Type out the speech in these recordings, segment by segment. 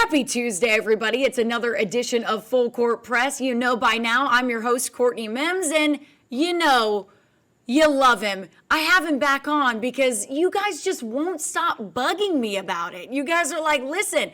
Happy Tuesday, everybody. It's another edition of Full Court Press. You know by now, I'm your host, Courtney Mims, and you know you love him. I have him back on because you guys just won't stop bugging me about it. You guys are like, listen,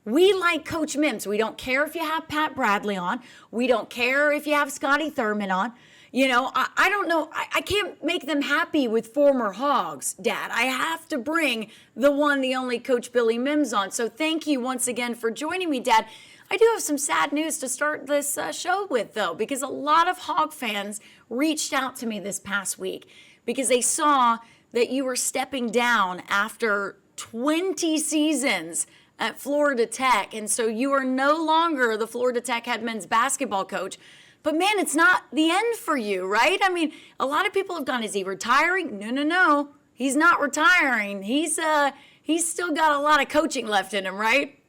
we like Coach Mims. We don't care if you have Pat Bradley on. We don't care if you have Scotty Thurman on. You know, I don't know. I can't make them happy with former Hogs, Dad. I have to bring the one, the only Coach Billy Mims on. So thank you once again for joining me, Dad. I do have some sad news to start this show with, though, because a lot of Hog fans reached out to me this past week because they saw that you were stepping down after 20 seasons at Florida Tech. And so you are no longer the Florida Tech head men's basketball coach. But man, it's not the end for you, right? I mean, a lot of people have gone, is he retiring? No. He's not retiring. He's still got a lot of coaching left in him, right?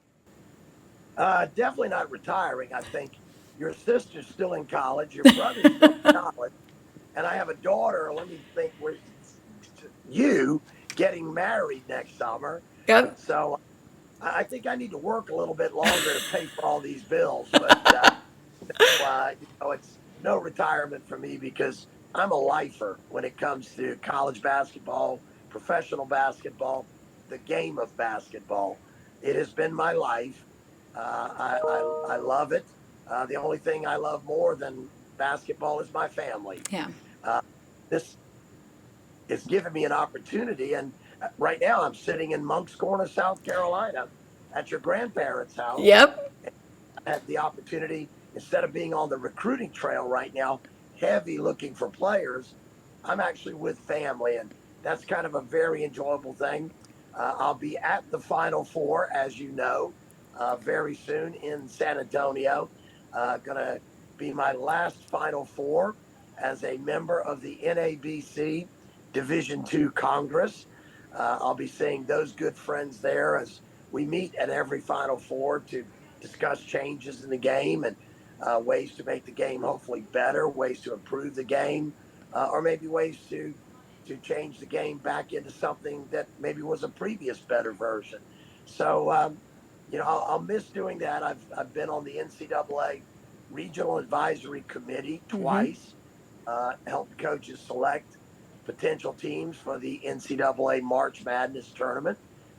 Definitely not retiring. I think your sister's still in college, your brother's still in college, and I have a daughter. Let me think, where's you getting married next summer? Yep. So I think I need to work a little bit longer to pay for all these bills, but. It's no retirement for me because I'm a lifer when it comes to college basketball, professional basketball, the game of basketball. It has been my life. I love it. The only thing I love more than basketball is my family. Yeah. This has given me an opportunity, and right now I'm sitting in Moncks Corner, South Carolina, at your grandparents' house. Yep. I had the opportunity. Instead of being on the recruiting trail right now, heavy looking for players, I'm actually with family, and that's kind of a very enjoyable thing. I'll be at the Final Four, as you know, very soon in San Antonio. Going to be my last Final Four as a member of the NABC Division II Congress. I'll be seeing those good friends there as we meet at every Final Four to discuss changes in the game and ways to make the game hopefully better, ways to improve the game, or maybe ways to change the game back into something that maybe was a previous better version. So, I'll miss doing that. I've been on the NCAA Regional Advisory Committee twice, helped coaches select potential teams for the NCAA March Madness tournament.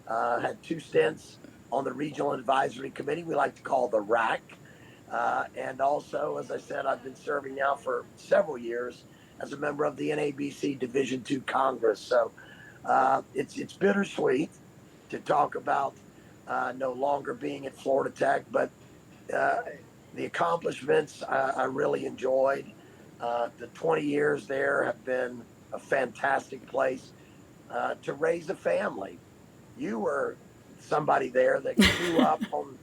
Had 2 stints on the Regional Advisory Committee we like to call the RAC. And also, as I said, I've been serving now for several years as a member of the NABC Division II Congress. So it's bittersweet to talk about no longer being at Florida Tech, but the accomplishments I really enjoyed. The 20 years there have been a fantastic place to raise a family. You were somebody there that grew up on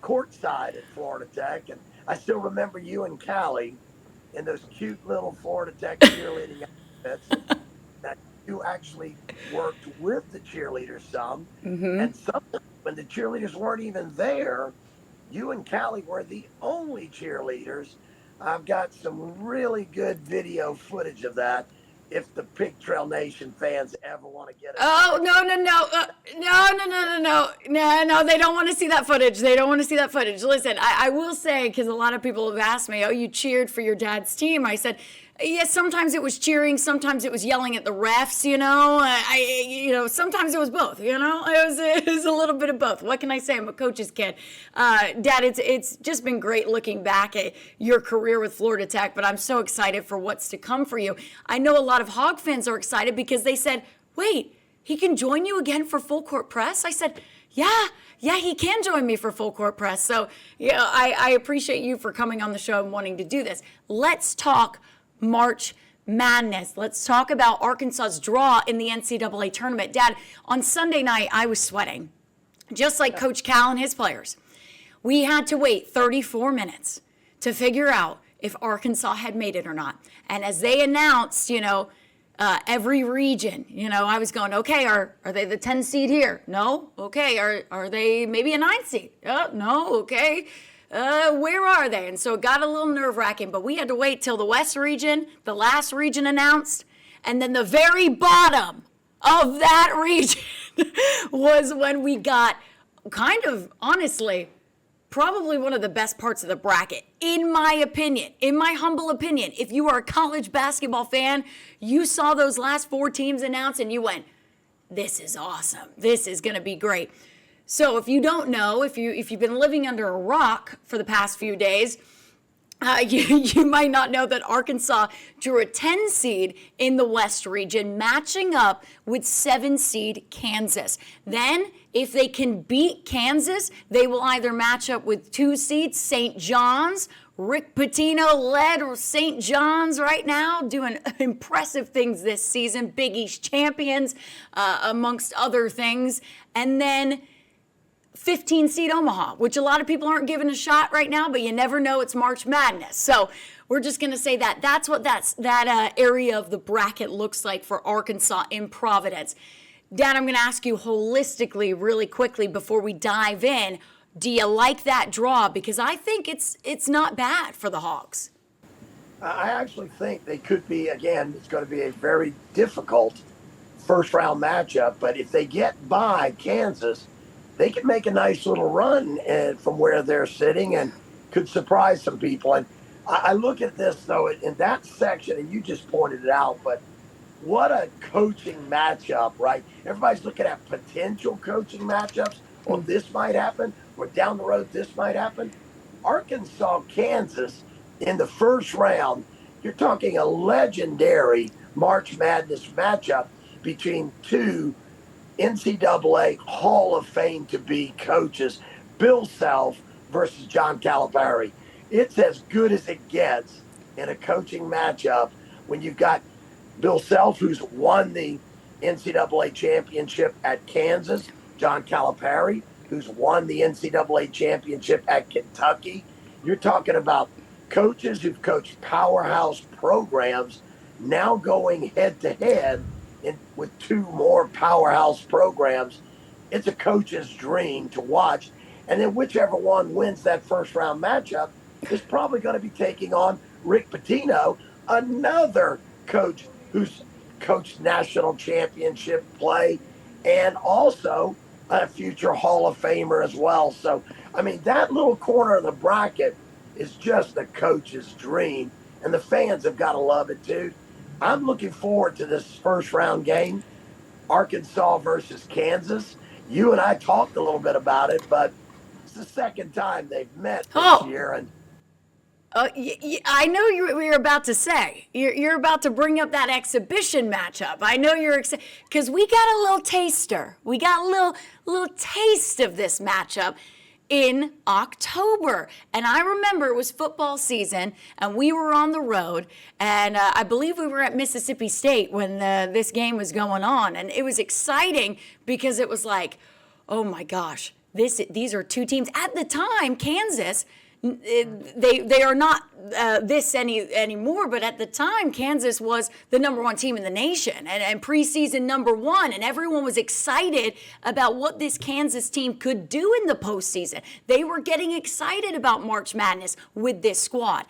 courtside at Florida Tech, and I still remember you and Callie in those cute little Florida Tech cheerleading outfits. That you actually worked with the cheerleaders some, and sometimes when the cheerleaders weren't even there, you and Callie were the only cheerleaders. I've got some really good video footage of that. If the Pig Trail Nation fans ever want to get it. Oh, no. No, they don't want to see that footage. Listen, I will say, because a lot of people have asked me, oh, you cheered for your dad's team. I said, yes, sometimes it was cheering, sometimes it was yelling at the refs, sometimes it was both, it was a little bit of both. What can I say? I'm a coach's kid. Dad, it's just been great looking back at your career with Florida Tech, but I'm so excited for what's to come for you. I know a lot of Hog fans are excited because they said, wait, he can join you again for Full Court Press? I said, yeah, he can join me for Full Court Press. So, I appreciate you for coming on the show and wanting to do this. Let's talk March Madness. Let's talk about Arkansas's draw in the NCAA tournament. Dad, on Sunday night, I was sweating, just like Coach Cal and his players. We had to wait 34 minutes to figure out if Arkansas had made it or not. And as they announced, every region, I was going, okay, are they the 10 seed here? No. Okay. Are they maybe a 9 seed? No. Okay. Where are they? And so it got a little nerve-wracking, but we had to wait till the West region, the last region announced, and then the very bottom of that region was when we got kind of honestly, probably one of the best parts of the bracket, in my opinion, in my humble opinion. If you are a college basketball fan, you saw those last 4 teams announced and you went, this is awesome. This is going to be great. So if you don't know, if you've been living under a rock for the past few days, you might not know that Arkansas drew a 10 seed in the West region, matching up with 7 seed Kansas. Then, if they can beat Kansas, they will either match up with 2 seeds St. John's. Rick Pitino led St. John's right now, doing impressive things this season. Big East champions, amongst other things. And then 15 seed Omaha, which a lot of people aren't giving a shot right now, but you never know, it's March Madness. So we're just going to say that that's what that area of the bracket looks like for Arkansas in Providence. Dan, I'm going to ask you holistically really quickly before we dive in. Do you like that draw? Because I think it's not bad for the Hogs. I actually think they could be, again, it's going to be a very difficult first round matchup, but if they get by Kansas, they can make a nice little run from where they're sitting and could surprise some people. And I look at this, though, in that section, and you just pointed it out, but what a coaching matchup, right? Everybody's looking at potential coaching matchups. Well, this might happen, or down the road, this might happen. Arkansas, Kansas, in the first round, you're talking a legendary March Madness matchup between 2 NCAA Hall of Fame to be coaches, Bill Self versus John Calipari. It's as good as it gets in a coaching matchup when you've got Bill Self, who's won the NCAA championship at Kansas, John Calipari, who's won the NCAA championship at Kentucky. You're talking about coaches who've coached powerhouse programs now going head to head with 2 more powerhouse programs. It's a coach's dream to watch. And then whichever one wins that first round matchup is probably going to be taking on Rick Pitino, another coach who's coached national championship play and also a future Hall of Famer as well. So, I mean, that little corner of the bracket is just a coach's dream. And the fans have got to love it, too. I'm looking forward to this first round game, Arkansas versus Kansas. You and I talked a little bit about it, but it's the second time they've met this year. And I know you were about to say. You're about to bring up that exhibition matchup. I know you're excited because we got a little taster. We got a little taste of this matchup in October. And I remember it was football season and we were on the road, and I believe we were at Mississippi State when this game was going on, and it was exciting because it was like, oh my gosh, these are 2 teams. At the time, Kansas, they are not this anymore, but at the time, Kansas was the number 1 team in the nation and preseason number 1, and everyone was excited about what this Kansas team could do in the postseason. They were getting excited about March Madness with this squad.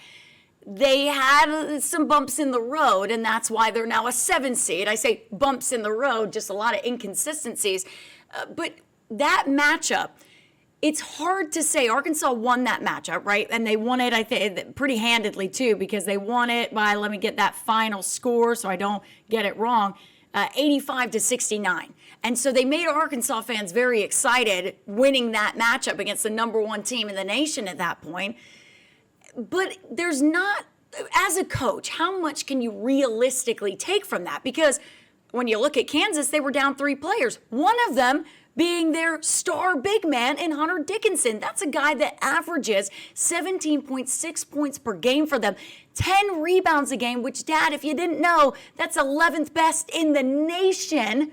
They had some bumps in the road, and that's why they're now a 7 seed. I say bumps in the road, just a lot of inconsistencies. But that matchup, it's hard to say. Arkansas won that matchup, right? And they won it, I think, pretty handedly, too, because they won it by, let me get that final score so I don't get it wrong, 85-69. And so they made Arkansas fans very excited winning that matchup against the number 1 team in the nation at that point. But there's not, as a coach, how much can you realistically take from that? Because when you look at Kansas, they were down 3 players. One of them being their star big man in Hunter Dickinson. That's a guy that averages 17.6 points per game for them, 10 rebounds a game, which, Dad, if you didn't know, that's 11th best in the nation.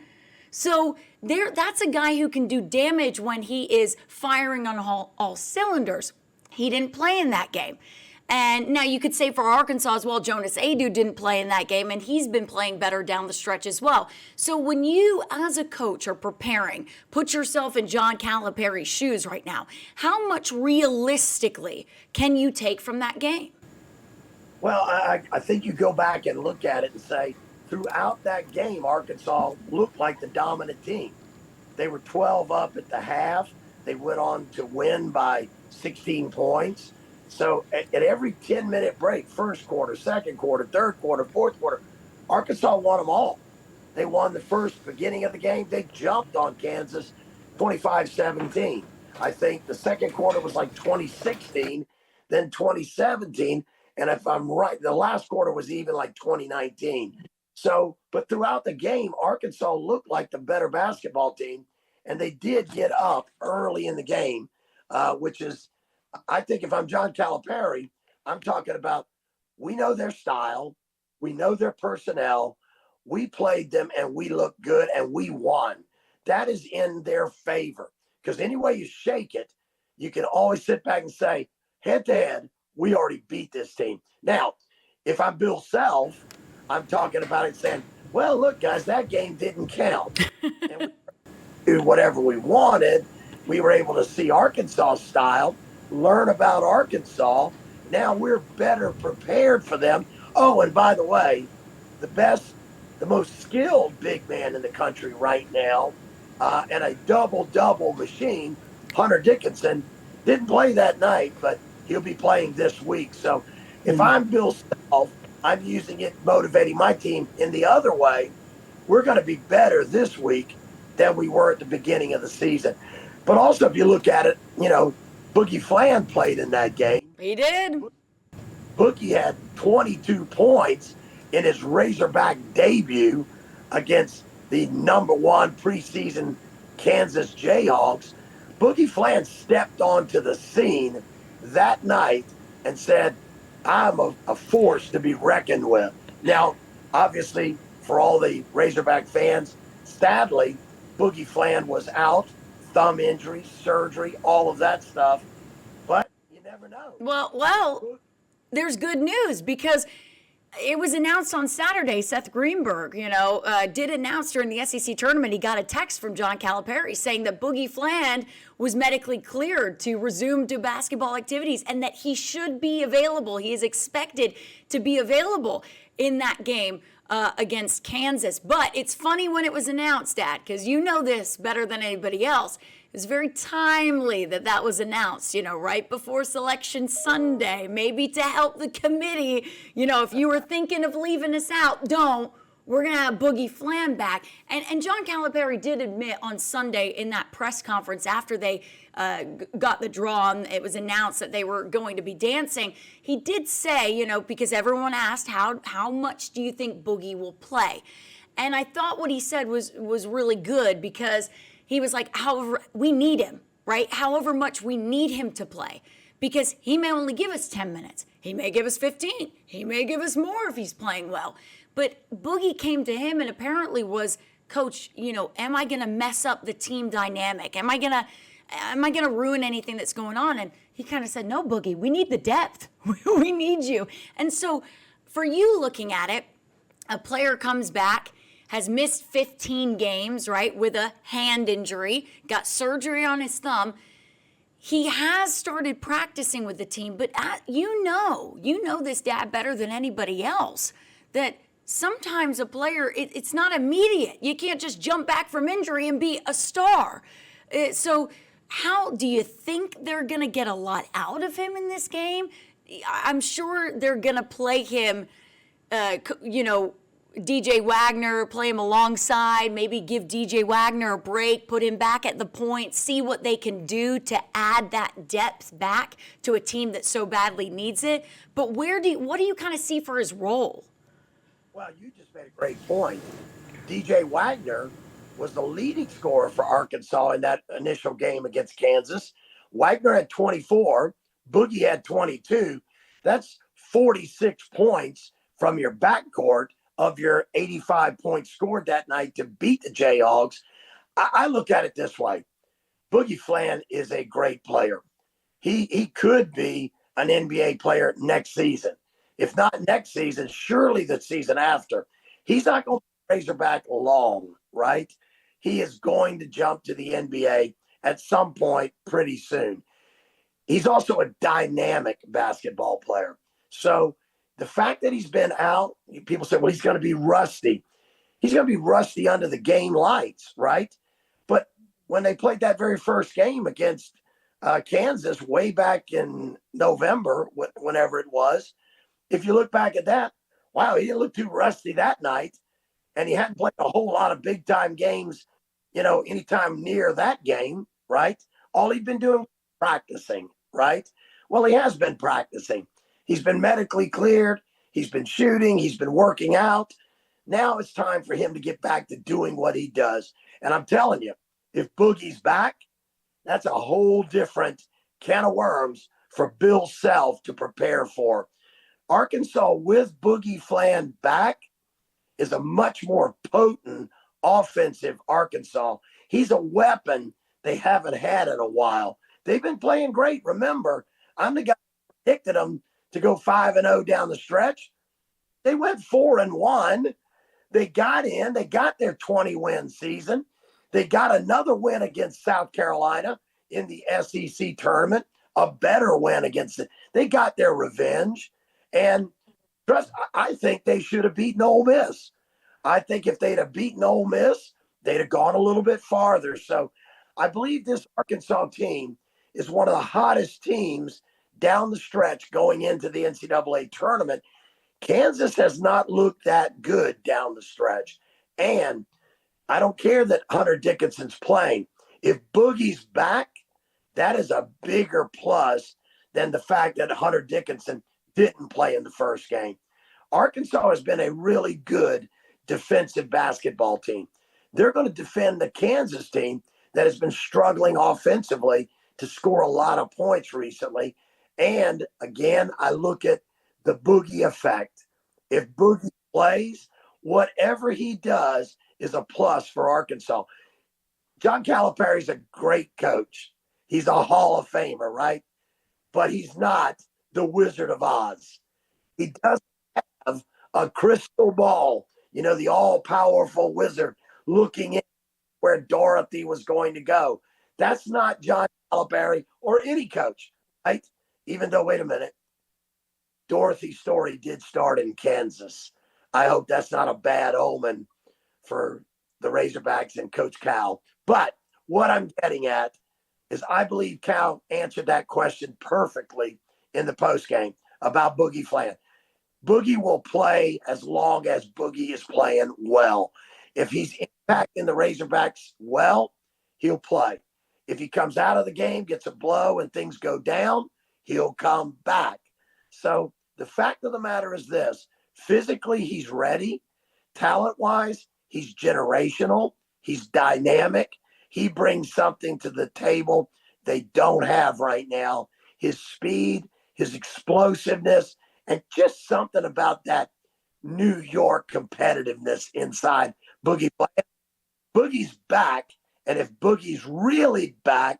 So that's a guy who can do damage when he is firing on all cylinders. He didn't play in that game. And now you could say for Arkansas as well, Jonas Adu didn't play in that game, and he's been playing better down the stretch as well. So when you, as a coach, are preparing, put yourself in John Calipari's shoes right now, how much realistically can you take from that game? Well, I think you go back and look at it and say, throughout that game, Arkansas looked like the dominant team. They were 12 up at the half. They went on to win by 16 points. So at every 10-minute break, first quarter, second quarter, third quarter, fourth quarter, Arkansas won them all. They won the first beginning of the game. They jumped on Kansas 25-17. I think the second quarter was like 2016, then 2017. And if I'm right, the last quarter was even like 2019. So, but throughout the game, Arkansas looked like the better basketball team. And they did get up early in the game, which is, I think if I'm John Calipari, I'm talking about we know their style, we know their personnel, we played them and we looked good and we won. That is in their favor because any way you shake it, you can always sit back and say, head to head, we already beat this team. Now, if I'm Bill Self, I'm talking about it saying, well, look, guys, that game didn't count. And we do whatever we wanted. We were able to see Arkansas style, learn about Arkansas. Now we're better prepared for them. Oh, and by the way, the most skilled big man in the country right now, and a double-double machine, Hunter Dickinson, didn't play that night, but he'll be playing this week. So if I'm Bill Self, I'm using it, motivating my team in the other way. We're going to be better this week than we were at the beginning of the season. But also, if you look at it, Boogie Fland played in that game. He did. Boogie had 22 points in his Razorback debut against the number one preseason Kansas Jayhawks. Boogie Fland stepped onto the scene that night and said, I'm a force to be reckoned with. Now, obviously, for all the Razorback fans, sadly, Boogie Fland was out, thumb injury, surgery, all of that stuff. But you never know. Well, there's good news because it was announced on Saturday. Seth Greenberg, did announce during the SEC tournament, he got a text from John Calipari saying that Boogie Fland was medically cleared to resume to basketball activities and that he should be available. He is expected to be available in that game against Kansas. But it's funny when it was announced, Dad, because you know this better than anybody else. It was very timely that was announced, right before Selection Sunday, maybe to help the committee. If you were thinking of leaving us out, don't. We're going to have Boogie Fland back. And John Calipari did admit on Sunday in that press conference after they got the draw and it was announced that they were going to be dancing, he did say, because everyone asked, how much do you think Boogie will play? And I thought what he said was really good because he was like, however, we need him, right? However much we need him to play because he may only give us 10 minutes. He may give us 15. He may give us more if he's playing well. But Boogie came to him and apparently was, Coach, am I going to mess up the team dynamic? Am I going to ruin anything that's going on? And he kind of said, no, Boogie, we need the depth. We need you. And so for you looking at it, a player comes back, has missed 15 games, right, with a hand injury, got surgery on his thumb. He has started practicing with the team, but you know this, Dad, better than anybody else, that sometimes a player, it's not immediate. You can't just jump back from injury and be a star. So how do you think they're going to get a lot out of him in this game? I'm sure they're going to play him, DJ Wagner, play him alongside, maybe give DJ Wagner a break, put him back at the point, see what they can do to add that depth back to a team that so badly needs it. But what do you kind of see for his role? Well, you just made a great point. DJ Wagner was the leading scorer for Arkansas in that initial game against Kansas. Wagner had 24, Boogie had 22. That's 46 points from your backcourt of your 85 points scored that night to beat the Jayhawks. I look at it this way. Boogie Fland is a great player. He could be an NBA player next season. If not next season, surely the season after. He's not going to be Razorback long, right? He is going to jump to the NBA at some point pretty soon. He's also a dynamic basketball player. So the fact that he's been out, people say, well, he's going to be rusty. He's going to be rusty under the game lights, right? But when they played that very first game against Kansas way back in November, whenever it was. If you look back at that, wow, he didn't look too rusty that night, and he hadn't played a whole lot of big time games, anytime near that game, right? All he'd been doing was practicing, right? Well, he has been practicing. He's been medically cleared. He's been shooting. He's been working out. Now it's time for him to get back to doing what he does. And I'm telling you, if Boogie's back, that's a whole different can of worms for Bill Self to prepare for. Arkansas with Boogie Fland back is a much more potent offensive Arkansas. He's a weapon they haven't had in a while. They've been playing great. Remember, I'm the guy who predicted them to go 5-0 down the stretch. They went 4-1. They got in. They got their 20-win season. They got another win against South Carolina in the SEC tournament, a better win against it. They got their revenge. And trust, I think they should have beaten Ole Miss. I think if they'd have beaten Ole Miss, they'd have gone a little bit farther. So I believe this Arkansas team is one of the hottest teams down the stretch going into the NCAA tournament. Kansas has not looked that good down the stretch. And I don't care that Hunter Dickinson's playing. If Boogie's back, that is a bigger plus than the fact that Hunter Dickinson didn't play in the first game. Arkansas has been a really good defensive basketball team. They're going to defend the Kansas team that has been struggling offensively to score a lot of points recently. And again, I look at the Boogie effect. If Boogie plays, whatever he does is a plus for Arkansas. John Calipari's a great coach. He's a Hall of Famer, right? But he's not the Wizard of Oz. He doesn't have a crystal ball, the all-powerful wizard looking in where Dorothy was going to go. That's not John Calipari or any coach, right? Even though, wait a minute, Dorothy's story did start in Kansas. I hope that's not a bad omen for the Razorbacks and Coach Cal. But what I'm getting at is I believe Cal answered that question perfectly in the postgame about Boogie Fland. Boogie will play as long as Boogie is playing well. If he's impacting the Razorbacks well, he'll play. If he comes out of the game, gets a blow, and things go down, he'll come back. So the fact of the matter is this. Physically, he's ready. Talent-wise, he's generational. He's dynamic. He brings something to the table they don't have right now. His speed, his explosiveness, and just something about that New York competitiveness inside Boogie Fland. Boogie's back, and if Boogie's really back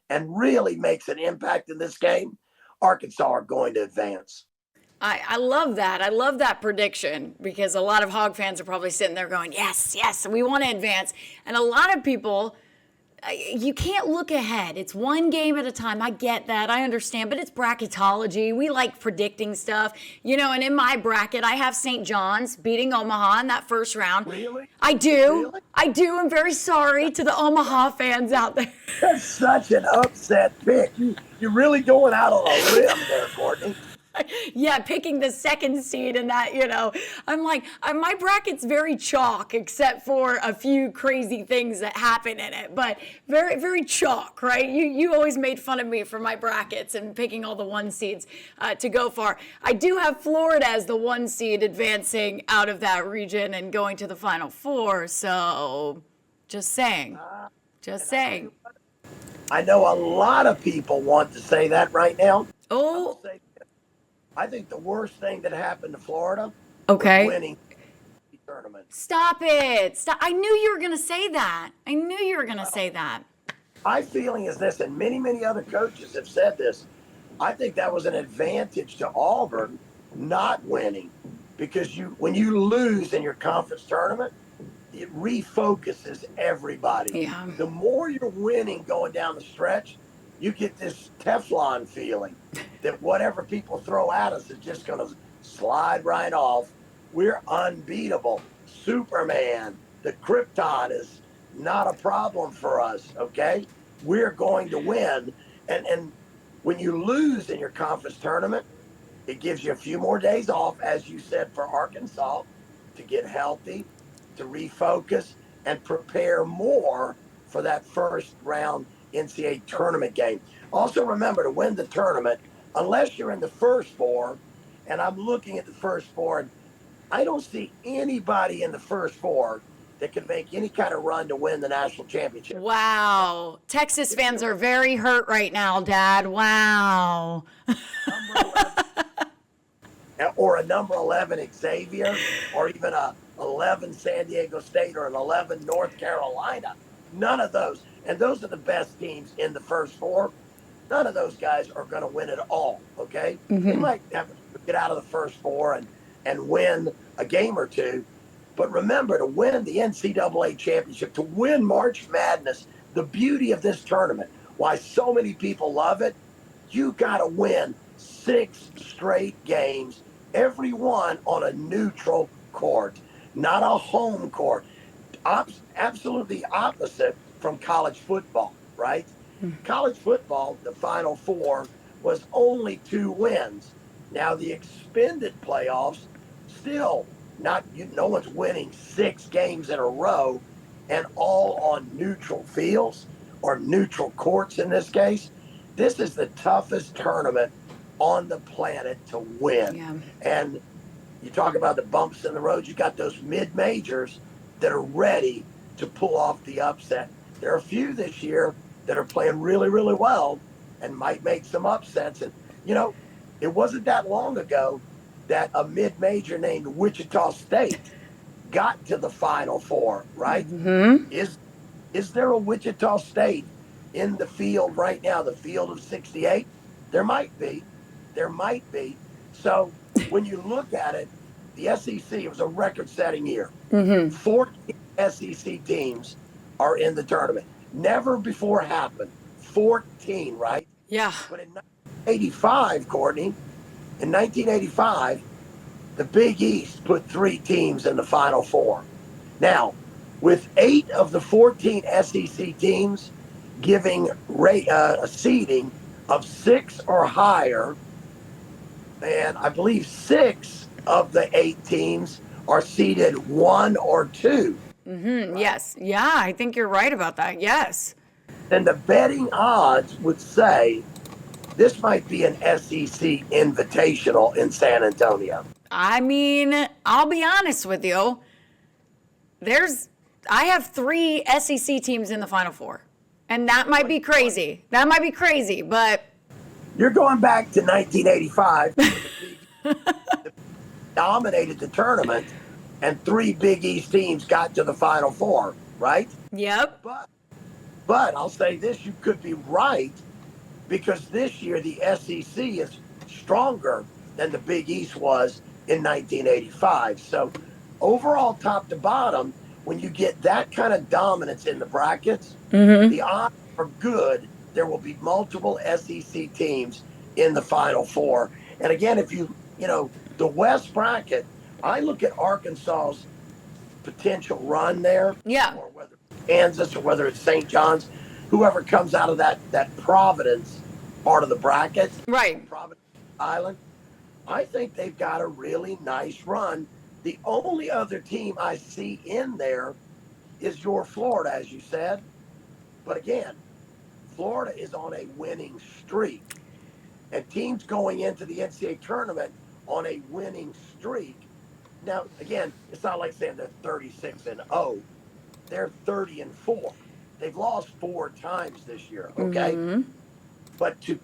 and really makes an impact in this game, Arkansas are going to advance. I love that. I love that prediction because a lot of Hog fans are probably sitting there going, yes, yes, we want to advance. And a lot of people, you can't look ahead. It's one game at a time. I get that. I understand. But it's bracketology. We like predicting stuff. And in my bracket, I have St. John's beating Omaha in that first round. Really? I do. Really? I do. I'm very sorry to the Omaha fans out there. That's such an upset pick. You're really going out on a limb there, Courtney. Yeah, picking the second seed and that, I'm like, my bracket's very chalk except for a few crazy things that happen in it, but very, very chalk, right? You always made fun of me for my brackets and picking all the one seeds to go far. I do have Florida as the one seed advancing out of that region and going to the Final Four, so just saying. I know a lot of people want to say that right now. Oh. I think the worst thing that happened to Florida was winning the tournament. Stop it. Stop. I knew you were going to say that. My feeling is this, and many, many other coaches have said this. I think that was an advantage to Auburn not winning because when you lose in your conference tournament, it refocuses everybody. Yeah. The more you're winning going down the stretch, you get this Teflon feeling that whatever people throw at us is just going to slide right off. We're unbeatable. Superman, the Krypton is not a problem for us, okay? We're going to win. And when you lose in your conference tournament, it gives you a few more days off, as you said, for Arkansas to get healthy, to refocus, and prepare more for that first round NCAA tournament game. Also, remember to win the tournament, unless you're in the first four, and I'm looking at the first four, and I don't see anybody in the first four that can make any kind of run to win the national championship. Wow. Texas fans are very hurt right now, Dad. Wow. Number 11, or a number 11 Xavier, or even a 11 San Diego State, or an 11 North Carolina. None of those. And those are the best teams in the first four. None of those guys are going to win it all, okay? They might have to get out of the first four and win a game or two. But remember, to win the NCAA championship, to win March Madness, the beauty of this tournament, why so many people love it, you got to win 6 straight games, every one on a neutral court, not a home court. Absolutely opposite from college football, right? College football, the Final Four was only 2 wins. Now the expanded playoffs, still not no one's winning 6 games in a row, and all on neutral fields or neutral courts in this case. This is the toughest tournament on the planet to win. Yeah. And you talk about the bumps in the road, you got those mid majors that are ready to pull off the upset. There are a few this year that are playing really, really well and might make some upsets. And, it wasn't that long ago that a mid major named Wichita State got to the Final Four, right? Is there a Wichita State in the field right now, the field of 68? There might be. There might be. So when you look at it, the SEC, it was a record-setting year. 14 SEC teams are in the tournament. Never before happened. 14, right? Yeah. But in 1985, Courtney, in 1985, the Big East put 3 teams in the Final Four. Now, with 8 of the 14 SEC teams giving a seeding of 6 or higher, and I believe 6 of the 8 teams are seeded 1 or 2. Right? Yes. Yeah, I think you're right about that. Yes. Then the betting odds would say this might be an SEC invitational in San Antonio. I mean, I'll be honest with you. I have 3 SEC teams in the Final Four. And that might be crazy. That might be crazy, but You're going back to 1985. Dominated the tournament, and 3 Big East teams got to the Final Four, right? yep. But I'll say this, you could be right, because this year the SEC is stronger than the Big East was in 1985. So overall, top to bottom, when you get that kind of dominance in the brackets, the odds are good. There will be multiple SEC teams in the Final Four. And again, if the West bracket, I look at Arkansas's potential run there, Yeah. or whether it's Kansas or whether it's St. John's, whoever comes out of that Providence part of the bracket, Right. Providence Island, I think they've got a really nice run. The only other team I see in there is your Florida, as you said. But again, Florida is on a winning streak. And teams going into the NCAA tournament on a winning streak. Now, again, it's not like saying they're 36-0. They're 30-4. They've lost 4 times this year, okay? But to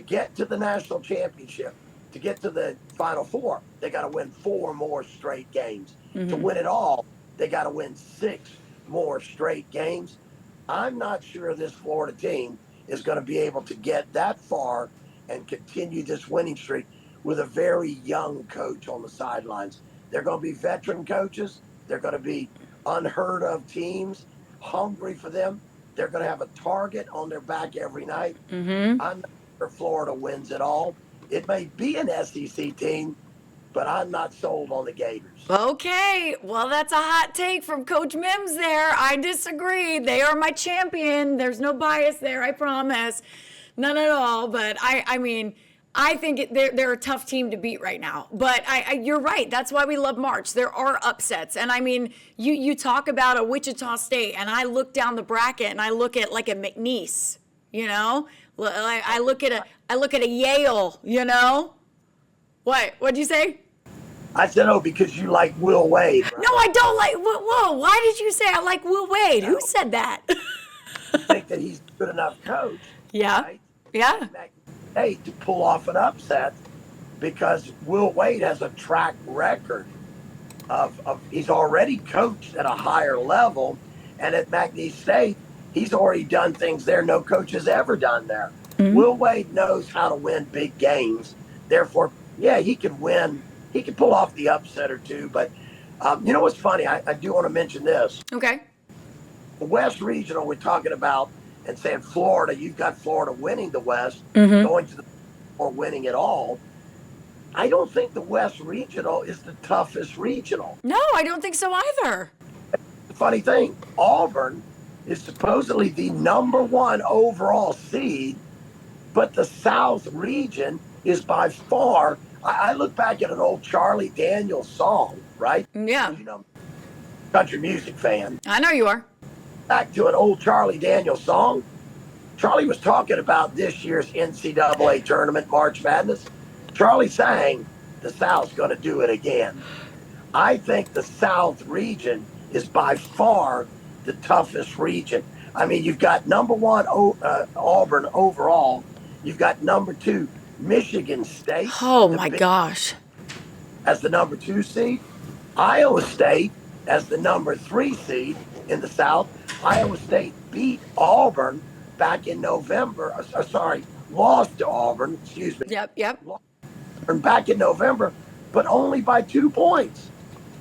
get to the national championship, to get to the Final Four, they got to win 4 more straight games. To win it all, they got to win 6 more straight games. I'm not sure this Florida team is going to be able to get that far and continue this winning streak with a very young coach on the sidelines. They're going to be veteran coaches. They're going to be unheard of teams, hungry for them. They're going to have a target on their back every night. I'm not sure Florida wins it all. It may be an SEC team, but I'm not sold on the Gators. Okay, well, that's a hot take from Coach Mims there. I disagree. They are my champion. There's no bias there, I promise. None at all. But I mean, I think they're a tough team to beat right now. But you're right. That's why we love March. There are upsets. And I mean, you talk about a Wichita State, and I look down the bracket and I look at like a McNeese, you know? I look at a Yale, you know? What'd you say? I said, oh, because you like Will Wade. Right? No, I don't like. Whoa! Why did you say I like Will Wade? Who said that? I think that he's a good enough coach. Yeah. Right? Yeah. Hey, to pull off an upset, because Will Wade has a track record of he's already coached at a higher level, and at McNeese State, he's already done things there no coach has ever done there. Mm-hmm. Will Wade knows how to win big games. Therefore, yeah, he could win. He could pull off the upset or two. But you know what's funny? I do want to mention this. Okay. The West Regional, we're talking about and saying Florida, you've got Florida winning the West, going to the or winning it all. I don't think the West Regional is the toughest regional. No, I don't think so either. The funny thing, Auburn is supposedly the #1 overall seed, but the South region is by far. I look back at an old Charlie Daniels song, right? Yeah. You know, country music fan. I know you are. Back to an old Charlie Daniels song. Charlie was talking about this year's NCAA tournament, March Madness. Charlie sang, the South's going to do it again. I think the South region is by far the toughest region. I mean, you've got #1 Auburn overall. You've got #2 Michigan State. Oh, my gosh. As the #2 seed. Iowa State as the #3 seed in the South. Iowa State beat Auburn back in November. Lost to Auburn, excuse me. Yep. Auburn back in November, but only by 2 points.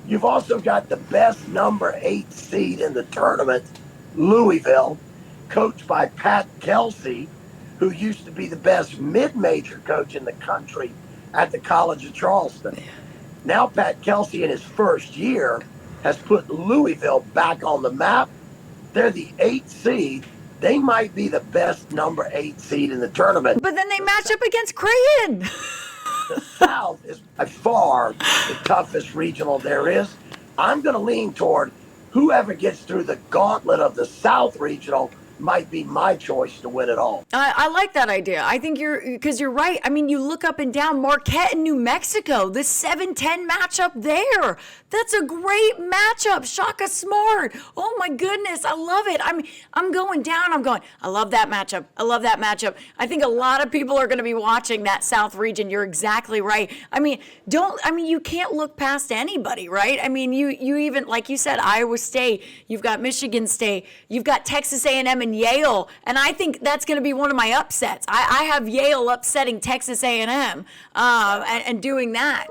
You've also got the best #8 seed in the tournament, Louisville, coached by Pat Kelsey, who used to be the best mid-major coach in the country at the College of Charleston. Now Pat Kelsey in his first year has put Louisville back on the map. They're the 8th seed. They might be the best #8 seed in the tournament. But then they match up against Creighton. The South is by far the toughest regional there is. I'm going to lean toward whoever gets through the gauntlet of the South regional might be my choice to win it all. I like that idea. I think because you're right. I mean, you look up and down Marquette and New Mexico, the 7-10 matchup there. That's a great matchup. Shaka Smart. Oh my goodness. I love it. I'm going down. I love that matchup. I think a lot of people are going to be watching that South region. You're exactly right. You can't look past anybody, right? I mean, you even, like you said, Iowa State, you've got Michigan State, you've got Texas A&M and Yale, and I think that's going to be one of my upsets. I have Yale upsetting Texas A&M and doing that.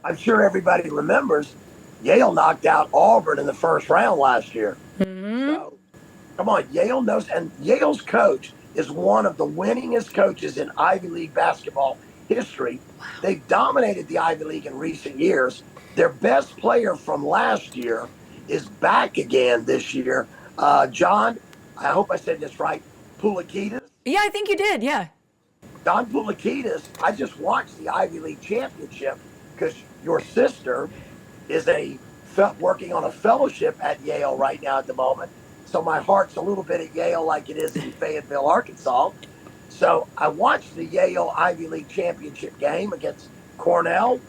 I'm sure everybody remembers Yale knocked out Auburn in the first round last year. Mm-hmm. So, come on, Yale knows, and Yale's coach is one of the winningest coaches in Ivy League basketball history. Wow. They've dominated the Ivy League in recent years. Their best player from last year is back again this year. John, I hope I said this right, Poulikitis. Yeah, I think you did, yeah. John Poulikitis, I just watched the Ivy League championship because your sister is working on a fellowship at Yale right now at the moment. So my heart's a little bit at Yale like it is in Fayetteville, Arkansas. So I watched the Yale Ivy League championship game against Cornell,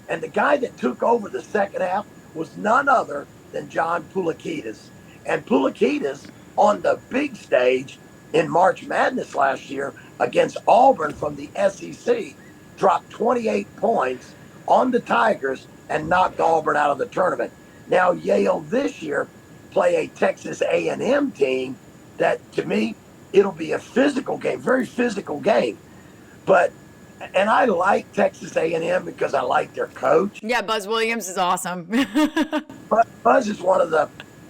and the guy that took over the second half was none other than John Poulikitis. And Poulikitis on the big stage in March Madness last year against Auburn from the SEC dropped 28 points on the Tigers and knocked Auburn out of the tournament. Now Yale this year play a Texas A&M team that, to me, it'll be a physical game, very physical game. And I like Texas A&M because I like their coach. Yeah, Buzz Williams is awesome. But Buzz is one of the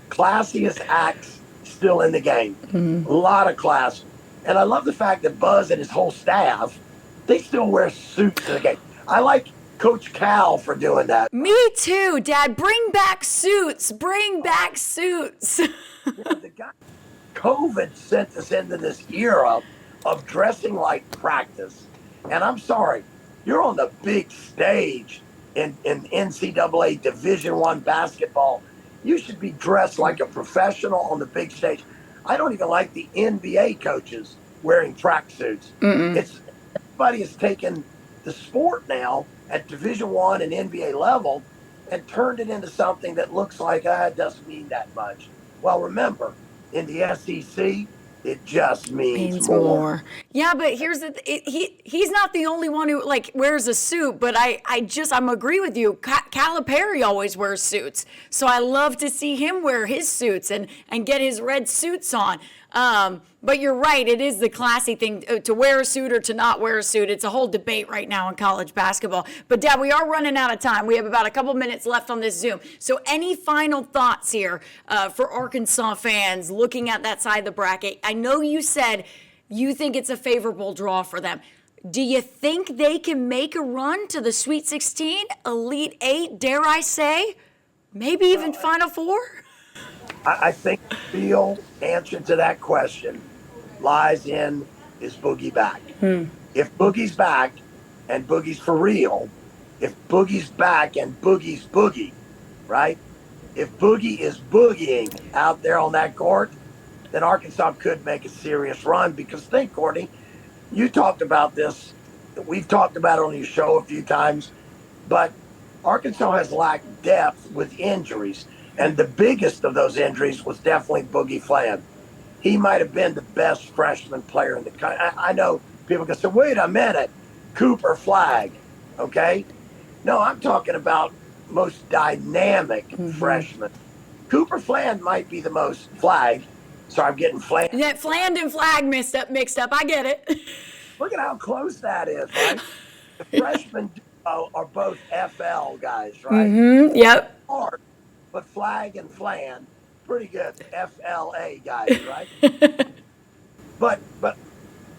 classiest acts still in the game. Mm-hmm. A lot of class. And I love the fact that Buzz and his whole staff, they still wear suits in the game. I like Coach Cal for doing that. Me too, Dad. Bring back suits. Bring back suits. The guy, COVID sent us into this era of dressing like practice. And I'm sorry, you're on the big stage in NCAA Division I basketball. You should be dressed like a professional on the big stage. I don't even like the NBA coaches wearing tracksuits. It's everybody has taken the sport now at Division I and NBA level and turned it into something that looks like it doesn't mean that much. Well, remember, in the SEC, it just means more. Yeah, but here's he's not the only one who like wears a suit, but I'm agree with you. Calipari always wears suits. So I love to see him wear his suits and get his red suits on. But you're right, it is the classy thing to wear a suit or to not wear a suit. It's a whole debate right now in college basketball. But Dad, we are running out of time. We have about a couple minutes left on this Zoom. So any final thoughts here for Arkansas fans looking at that side of the bracket? I know you said you think it's a favorable draw for them. Do you think they can make a run to the Sweet 16, Elite 8, dare I say? Maybe even Final Four? I think the real answer to that question lies in, is Boogie back? If Boogie's back and Boogie's for real, if Boogie's back and Boogie's boogie, right? If Boogie is boogieing out there on that court, then Arkansas could make a serious run. Because think, Courtney, you talked about this. We've talked about it on your show a few times. But Arkansas has lacked depth with injuries. And the biggest of those injuries was definitely Boogie Fland. He might have been the best freshman player in the country. I know people can say, wait a minute, Cooper Flag, okay? No, I'm talking about most dynamic freshman. Cooper Fland might be the most Flag. Sorry, I'm getting Fland. Yeah, Fland and Flag mixed up. I get it. Look at how close that is, right? The freshmen are both FL guys, right? Yep. Hard, but Flag and Fland, pretty good FLA guys, right? but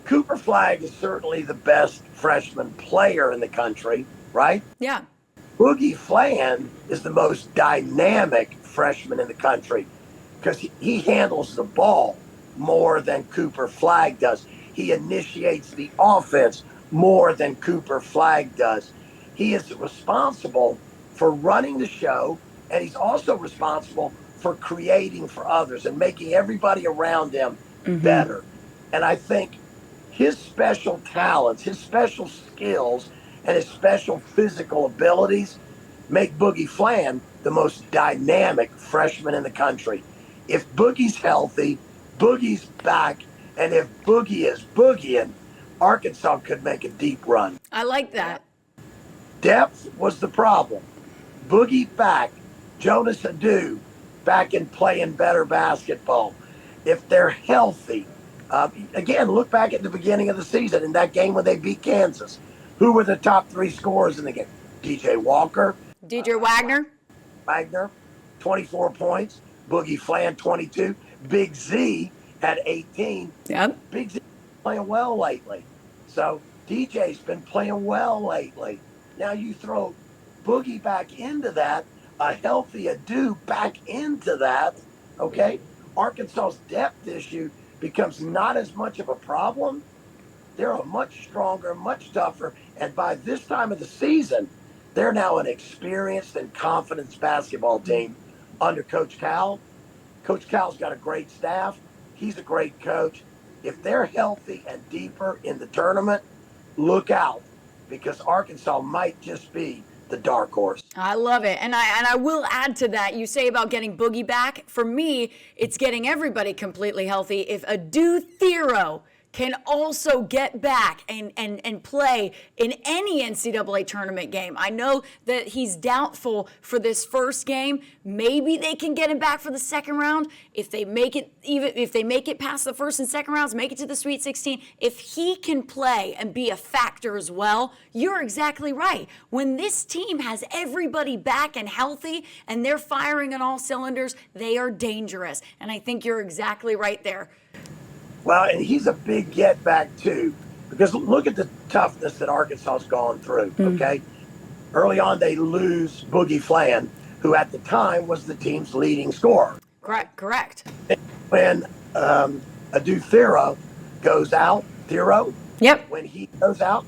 Cooper Flag is certainly the best freshman player in the country, right? Yeah. Boogie Fland is the most dynamic freshman in the country because he handles the ball more than Cooper Flag does. He initiates the offense more than Cooper Flag does. He is responsible for running the show, and he's also responsible for creating for others and making everybody around him better. And I think his special talents, his special skills, and his special physical abilities make Boogie Fland the most dynamic freshman in the country. If Boogie's healthy, Boogie's back, and if Boogie is boogieing, Arkansas could make a deep run. I like that. Depth was the problem. Boogie back, Jonas Adu back and playing better basketball. If they're healthy, again, look back at the beginning of the season in that game when they beat Kansas. Who were the top three scorers in the game? DJ Walker. DJ Wagner, 24 points. Boogie Fland, 22. Big Z had 18. Yep. Big Z playing well lately. So DJ's been playing well lately. Now you throw Boogie back into that, a healthy Adu back into that, okay? Arkansas's depth issue becomes not as much of a problem. They're a much stronger, much tougher, and by this time of the season, they're now an experienced and confident basketball team under Coach Cal. Coach Cal's got a great staff. He's a great coach. If they're healthy and deeper in the tournament, look out, because Arkansas might just be the dark horse. I love it. And I will add to that, you say about getting Boogie back. For me, it's getting everybody completely healthy. If Adu Thero can also get back and play in any NCAA tournament game. I know that he's doubtful for this first game. Maybe they can get him back for the second round. If they make it past the first and second rounds, make it to the Sweet 16. If he can play and be a factor as well, you're exactly right. When this team has everybody back and healthy and they're firing on all cylinders, they are dangerous. And I think you're exactly right there. Well, and he's a big get back too, because look at the toughness that Arkansas's gone through, okay? Early on, they lose Boogie Fland, who at the time was the team's leading scorer. Correct. When Adu Thero goes out, Yep. when he goes out,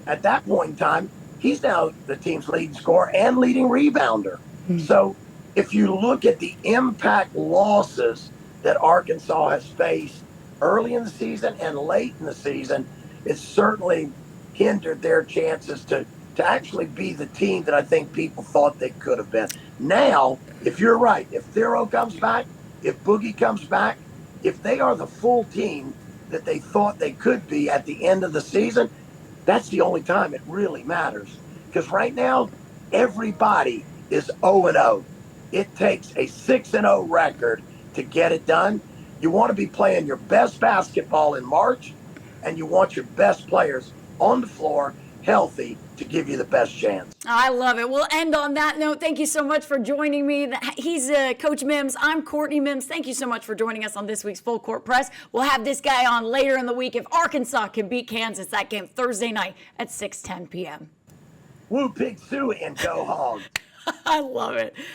at that point in time, he's now the team's leading scorer and leading rebounder. So if you look at the impact losses that Arkansas has faced early in the season and late in the season, it's certainly hindered their chances to actually be the team that I think people thought they could have been. Now, if you're right, if Thero comes back, if Boogie comes back, if they are the full team that they thought they could be at the end of the season, that's the only time it really matters. Because right now, everybody is 0-0. It takes a 6-0 record to get it done. You want to be playing your best basketball in March, and you want your best players on the floor healthy to give you the best chance. I love it. We'll end on that note. Thank you so much for joining me. He's Coach Mims. I'm Courtney Mims. Thank you so much for joining us on this week's Full Court Press. We'll have this guy on later in the week if Arkansas can beat Kansas. That game Thursday night at 6:10 p.m. Woo Pig Sue and go Hogs. I love it.